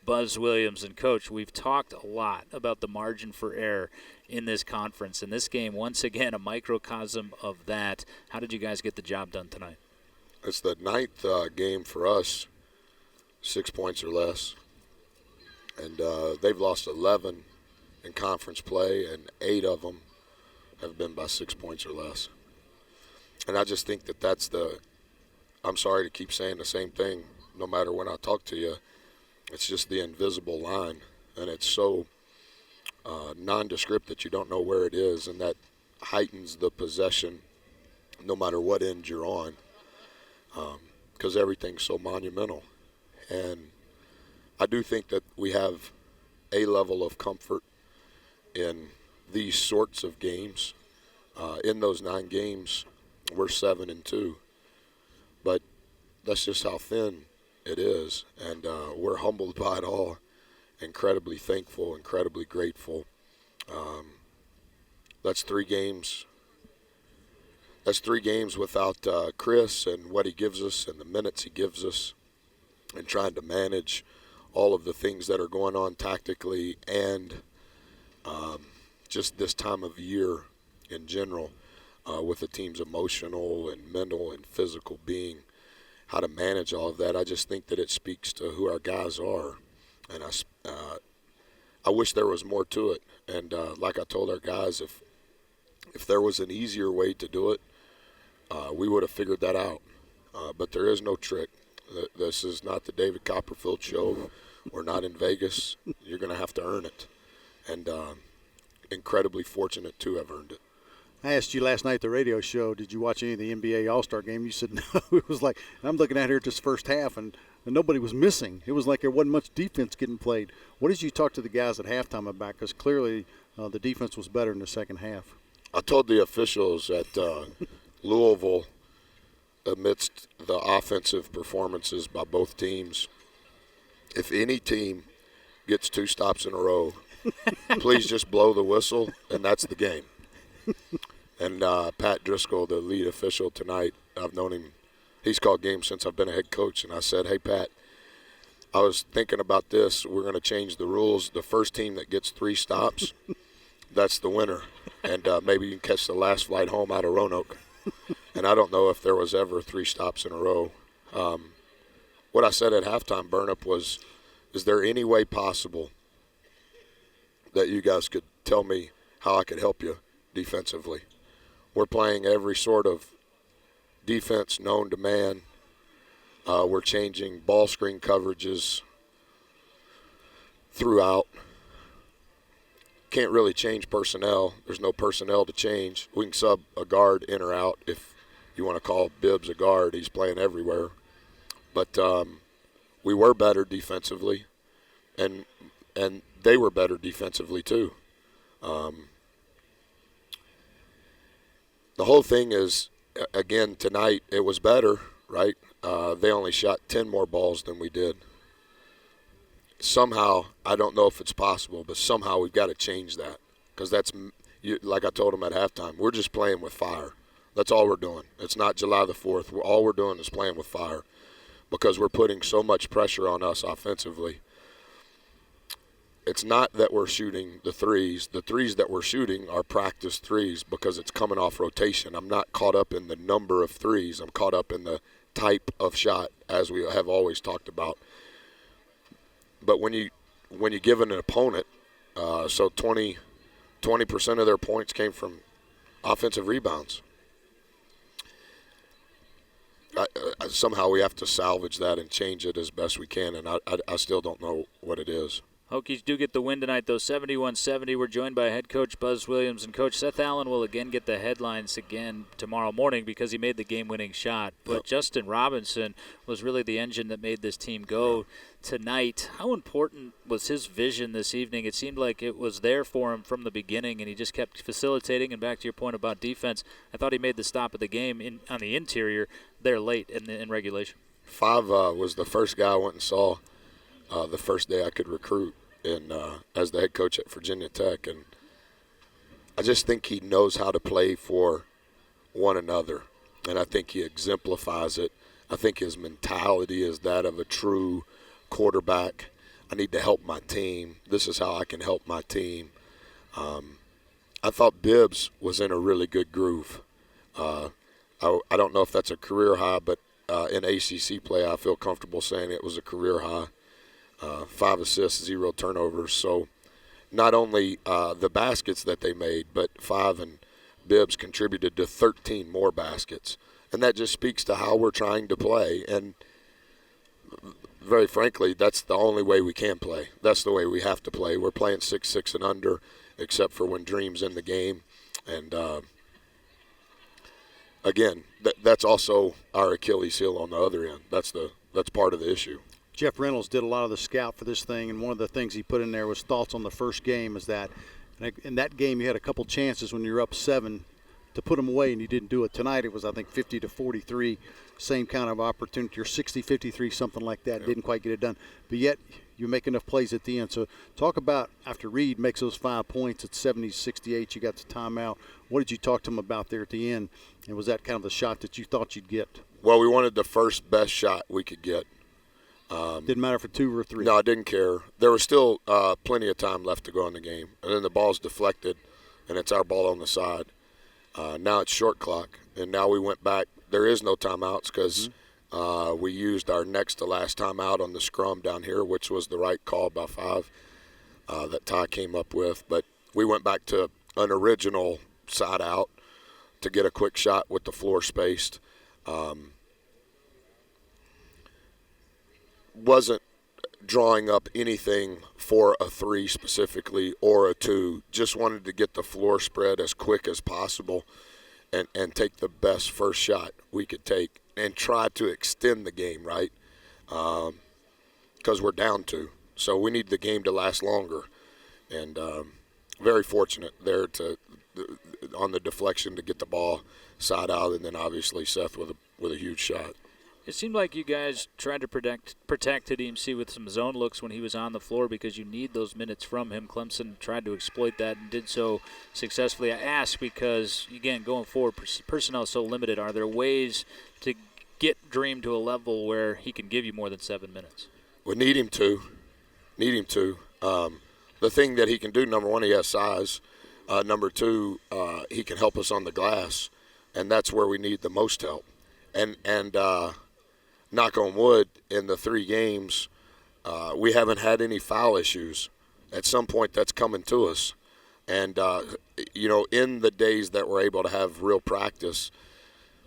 Buzz Williams. And, Coach, we've talked a lot about the margin for error in this conference. And this game, once again, a microcosm of that. How did you guys get the job done tonight? It's the ninth game for us, 6 points or less. And they've lost 11 in conference play, and 8 of them have been by 6 points or less. And I just think that that's I'm sorry to keep saying the same thing no matter when I talk to you. It's just the invisible line, and it's so nondescript that you don't know where it is, and that heightens the possession no matter what end you're on, because everything's so monumental. And I do think that we have a level of comfort in these sorts of games. In those 9 games, we're 7-2, but that's just how thin it is, and we're humbled by it all, incredibly thankful, incredibly grateful. That's 3 games. That's 3 games without Chris and what he gives us and the minutes he gives us, and trying to manage all of the things that are going on tactically and just this time of year in general, with the team's emotional and mental and physical being, how to manage all of that. I just think that it speaks to who our guys are, and I wish there was more to it. And like I told our guys, if there was an easier way to do it, we would have figured that out. But there is no trick. This is not the David Copperfield show. We're not in Vegas. You're going to have to earn it. And incredibly fortunate to have earned it. I asked you last night at the radio show, did you watch any of the NBA All-Star game? You said no. It was like, I'm looking at here at this first half, and nobody was missing. It was like there wasn't much defense getting played. What did you talk to the guys at halftime about? Because clearly the defense was better in the second half. I told the officials at Louisville, amidst the offensive performances by both teams, if any team gets 2 stops in a row, please just blow the whistle, and that's the game. And Pat Driscoll, the lead official tonight, I've known him. He's called games since I've been a head coach. And I said, hey, Pat, I was thinking about this. We're going to change the rules. The first team that gets 3 stops, that's the winner. And maybe you can catch the last flight home out of Roanoke. And I don't know if there was ever 3 stops in a row. What I said at halftime, Burnop, was, is there any way possible that you guys could tell me how I could help you defensively? We're playing every sort of defense known to man. We're changing ball screen coverages throughout. Can't really change personnel. There's no personnel to change. We can sub a guard in or out if you want to call Bibbs a guard. He's playing everywhere. But we were better defensively, and they were better defensively too. The whole thing is, again, tonight it was better, right? They only shot 10 more balls than we did. Somehow, I don't know if it's possible, but somehow we've got to change that, because that's, like I told them at halftime, we're just playing with fire. That's all we're doing. It's not July the 4th. All we're doing is playing with fire, because we're putting so much pressure on us offensively. It's not that we're shooting the threes. The threes that we're shooting are practice threes because it's coming off rotation. I'm not caught up in the number of threes. I'm caught up in the type of shot, as we have always talked about. But when you give an opponent, so 20% of their points came from offensive rebounds. Somehow we have to salvage that and change it as best we can, and I still don't know what it is. Hokies do get the win tonight, though, 71-70. We're joined by head coach Buzz Williams, and Coach Seth Allen will again get the headlines again tomorrow morning because he made the game-winning shot. But Justin Robinson was really the engine that made this team go tonight. How important was his vision this evening? It seemed like it was there for him from the beginning, and he just kept facilitating. And back to your point about defense, I thought he made the stop of the game on the interior there late in regulation. 5 was the first guy I went and saw the first day I could recruit as the head coach at Virginia Tech. And I just think he knows how to play for one another, and I think he exemplifies it. I think his mentality is that of a true quarterback. I need to help my team. This is how I can help my team. I thought Bibbs was in a really good groove. I don't know if that's a career high, but in ACC play, I feel comfortable saying it was a career high. 5 assists, 0 turnovers. So not only the baskets that they made, but 5 and Bibbs contributed to 13 more baskets. And that just speaks to how we're trying to play. And very frankly, that's the only way we can play. That's the way we have to play. We're playing 6-6 and under, except for when Dream's in the game. And, again, that's also our Achilles heel on the other end. That's part of the issue. Jeff Reynolds did a lot of the scout for this thing, and one of the things he put in there was thoughts on the first game is that in that game you had a couple chances when you're up 7 to put them away, and you didn't do it. Tonight it was, I think, 50-43, same kind of opportunity, or 60-53, something like that. Yep. Didn't quite get it done. But yet you make enough plays at the end. So talk about after Reed makes those 5 points at 70-68, you got the timeout. What did you talk to him about there at the end? And was that kind of the shot that you thought you'd get? Well, we wanted the first best shot we could get. Didn't matter for 2 or 3. No, I didn't care. There was still plenty of time left to go in the game. And then the ball's deflected, and it's our ball on the side. Now it's short clock, and now we went back. There is no timeouts because we used our next to last timeout on the scrum down here, which was the right call by 5 that Ty came up with. But we went back to an original side out to get a quick shot with the floor spaced. Wasn't drawing up anything for a 3 specifically or a 2. Just wanted to get the floor spread as quick as possible and take the best first shot we could take and try to extend the game, right? Because we're down 2. So we need the game to last longer. And very fortunate there on the deflection to get the ball side out, and then obviously Seth with a huge shot. It seemed like you guys tried to protect Edemc with some zone looks when he was on the floor because you need those minutes from him. Clemson tried to exploit that and did so successfully. I ask because, again, going forward, personnel is so limited. Are there ways to get Dream to a level where he can give you more than 7 minutes? We need him to. The thing that he can do, number 1, he has size. Number 2, he can help us on the glass, and that's where we need the most help. And knock on wood, in the 3 games, we haven't had any foul issues. At some point, that's coming to us. And, in the days that we're able to have real practice,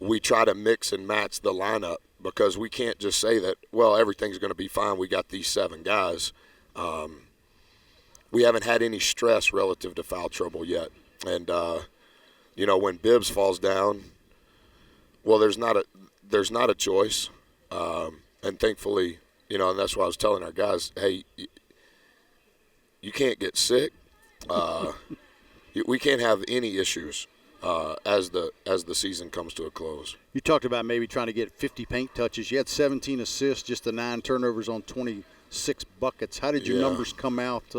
we try to mix and match the lineup because we can't just say that, well, everything's going to be fine. We got these 7 guys. We haven't had any stress relative to foul trouble yet. And, when Bibbs falls down, well, there's not a choice. And thankfully, and that's why I was telling our guys, hey, you can't get sick. We can't have any issues as the season comes to a close. You talked about maybe trying to get 50 paint touches. You had 17 assists, just the 9 turnovers on 26 buckets. How did your numbers come out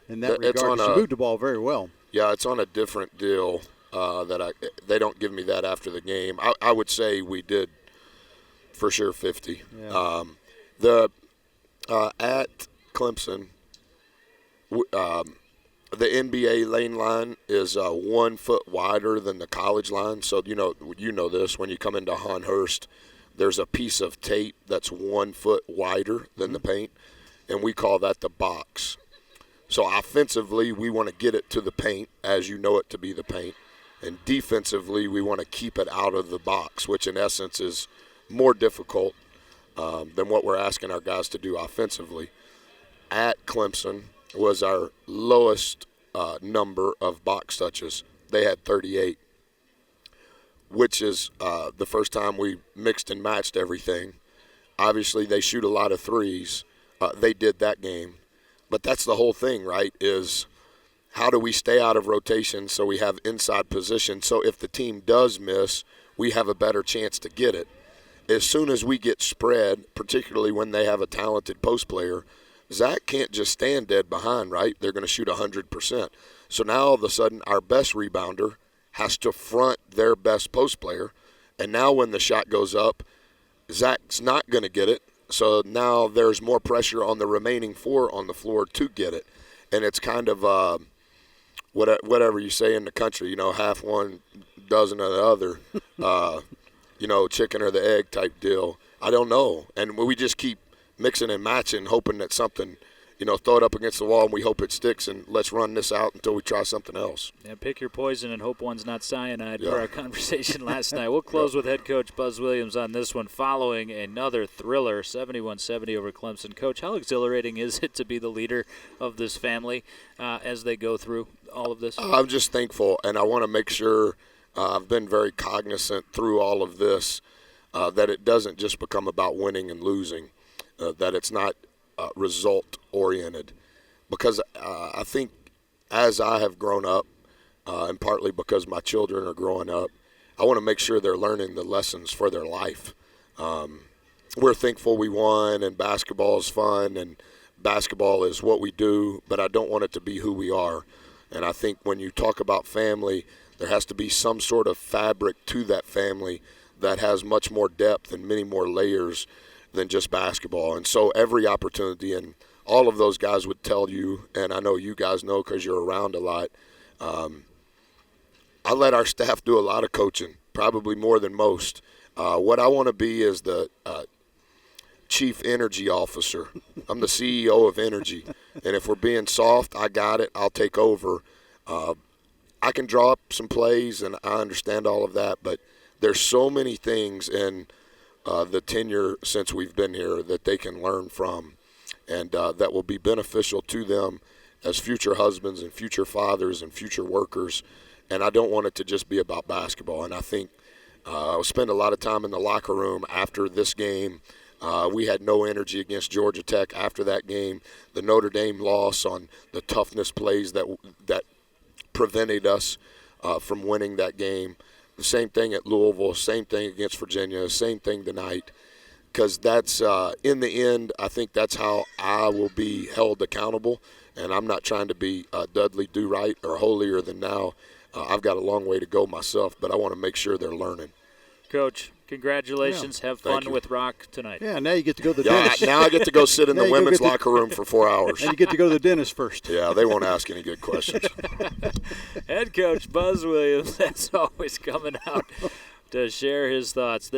in that regard? You moved the ball very well. Yeah, it's on a different deal they don't give me that after the game. I would say we did for sure 50. Yeah. At Clemson, the NBA lane line is 1 foot wider than the college line. So you know this. When you come into Hahn-Hurst, there's a piece of tape that's 1 foot wider than the paint, and we call that the box. So offensively, we want to get it to the paint as you know it to be the paint, and defensively, we want to keep it out of the box, which in essence is more difficult than what we're asking our guys to do offensively. At Clemson was our lowest number of box touches. They had 38, which is the first time we mixed and matched everything. Obviously, they shoot a lot of threes. They did that game. But that's the whole thing, right, is how do we stay out of rotation so we have inside position so if the team does miss, we have a better chance to get it. As soon as we get spread, particularly when they have a talented post player, Zach can't just stand dead behind, right? They're going to shoot 100%. So now all of a sudden our best rebounder has to front their best post player, and now when the shot goes up, Zach's not going to get it, So now there's more pressure on the remaining 4 on the floor to get it. And it's kind of whatever you say in the country, half one, dozen of the other, chicken or the egg type deal. I don't know. And we just keep mixing and matching, hoping that something, throw it up against the wall and we hope it sticks, and let's run this out until we try something else. Yeah, pick your poison and hope one's not cyanide for our conversation last night. We'll close with head coach Buzz Williams on this one following another thriller, 71-70 over Clemson. Coach, how exhilarating is it to be the leader of this family as they go through all of this? I'm just thankful, and I want to make sure I've been very cognizant through all of this that it doesn't just become about winning and losing, that it's not result-oriented. Because I think as I have grown up, and partly because my children are growing up, I want to make sure they're learning the lessons for their life. We're thankful we won, and basketball is fun, and basketball is what we do, but I don't want it to be who we are. And I think when you talk about family, there has to be some sort of fabric to that family that has much more depth and many more layers than just basketball. And so every opportunity, and all of those guys would tell you, and I know you guys know because you're around a lot, I let our staff do a lot of coaching, probably more than most. What I want to be is the chief energy officer. I'm the CEO of energy. And if we're being soft, I got it. I'll take over. I can draw up some plays, and I understand all of that, but there's so many things in the tenure since we've been here that they can learn from, and that will be beneficial to them as future husbands and future fathers and future workers. And I don't want it to just be about basketball. And I think I'll spend a lot of time in the locker room after this game. We had no energy against Georgia Tech after that game. The Notre Dame loss on the toughness plays that prevented us from winning that game. The same thing at Louisville, same thing against Virginia, same thing tonight. Because that's, in the end, I think that's how I will be held accountable. And I'm not trying to be Dudley Do-Right or holier than thou. I've got a long way to go myself, but I want to make sure they're learning. Coach, congratulations. Yeah. Have fun with Rock tonight. Yeah, now you get to go to the dentist. Now I get to go sit in the women's locker room for 4 hours. And you get to go to the dentist first. Yeah, they won't ask any good questions. Head coach Buzz Williams, as always, coming out to share his thoughts.